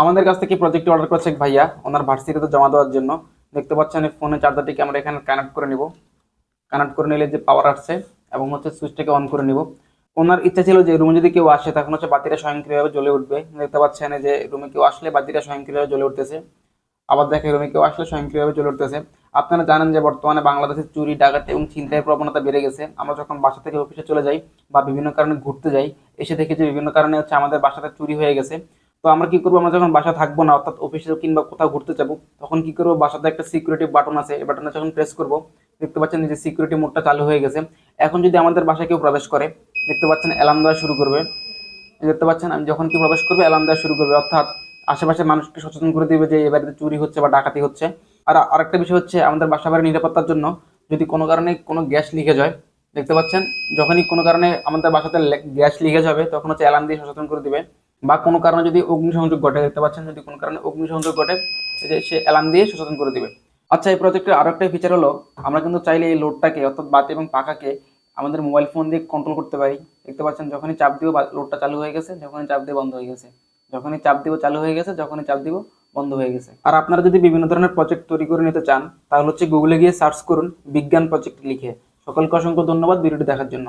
আমাদের কাছ থেকে প্রজেক্টটি অর্ডার করেছে এক ভাইয়া ওনার ভার্সিটিতে জমা দেওয়ার জন্য। দেখতে পাচ্ছেন এই ফোনের চার্জারটিকে আমরা এখানে কানেক্ট করে নিব। কানেক্ট করে নিলে যে পাওয়ার আসছে এবং হচ্ছে সুইচটাকে অন করে নিব। ওনার ইচ্ছা ছিল যে রুমে যদি কেউ আসে তখন হচ্ছে বাতিটা স্বয়ংক্রিয়ভাবে জ্বলে উঠবে। দেখতে পাচ্ছেন এই যে রুমে কেউ আসলে বাতিটা স্বয়ংক্রিয়ভাবে জ্বলে উঠতেছে। আবার দেখে রুমে কেউ আসলে স্বয়ংক্রিয়ভাবে জ্বলে উঠতেছে। আপনারা জানেন যে বর্তমানে বাংলাদেশে চুরি ডাকাতি এবং ছিনতাইয়ের প্রবণতা বেড়ে গেছে। আমরা যখন বাসা থেকে অফিসে চলে যাই বা বিভিন্ন কারণে ঘুরতে যাই, এসে দেখি যে বিভিন্ন কারণে হচ্ছে আমাদের বাসাটা চুরি হয়ে গেছে। তো আমরা কি করবো, আমরা যখন বাসা থাকবো না অর্থাৎ অফিসে কিংবা কোথাও ঘুরতে যাবো, তখন কি করবো, বাসাতে একটা সিকিউরিটি বাটন আছে, এই বাটনে যখন প্রেস করবো দেখতে পাচ্ছেন যে সিকিউরিটি মোডটা চালু হয়ে গেছে। এখন যদি আমাদের বাসায় কেউ প্রবেশ করে দেখতে পাচ্ছেন অ্যালার্ম দেওয়া শুরু করবে। দেখতে পাচ্ছেন আমি যখন কি প্রবেশ করবে অ্যালার্ম দেওয়া শুরু করবে, অর্থাৎ আশেপাশের মানুষকে সচেতন করে দিবে যে এই বাড়িতে চুরি হচ্ছে বা ডাকাতি হচ্ছে। আর আরেকটা বিষয় হচ্ছে আমাদের বাসা বাড়ির নিরাপত্তার জন্য যদি কোনো কারণে কোনো গ্যাস লিকেজ হয়, দেখতে পাচ্ছেন যখনই কোনো কারণে আমাদের বাসাতে গ্যাস লিকেজ হবে তখন হচ্ছে অ্যালার্ম দিয়ে সচেতন করে দিবে। বা কোনো কারণে যদি অগ্নিসংযোগ ঘটে, দেখতে পাচ্ছেন যদি কোনো কারণে অগ্নিসংযোগ ঘটে যে সে অ্যালার্ম দিয়ে সচেতন করে দিবে। আচ্ছা, এই প্রজেক্টের আরো একটা ফিচার হলো আমরা কিন্তু চাইলে এই লোডটাকে অর্থাৎ বাতি এবং পাখাকে আমাদের মোবাইল ফোন দিয়ে কন্ট্রোল করতে পারি। দেখতে পাচ্ছেন যখনই চাপ দিব লোডটা চালু হয়ে গেছে, যখনই চাপ দিয়ে বন্ধ হয়ে গেছে, যখনই চাপ দিব চালু হয়ে গেছে, যখনই চাপ দিব বন্ধ হয়ে গেছে। আর আপনারা যদি বিভিন্ন ধরনের প্রজেক্ট তৈরি করে নিতে চান তাহলে হচ্ছে গুগলে গিয়ে সার্চ করুন বিজ্ঞান প্রজেক্ট লিখে। সকলকে অসংখ্য ধন্যবাদ ভিডিওটি দেখার জন্য।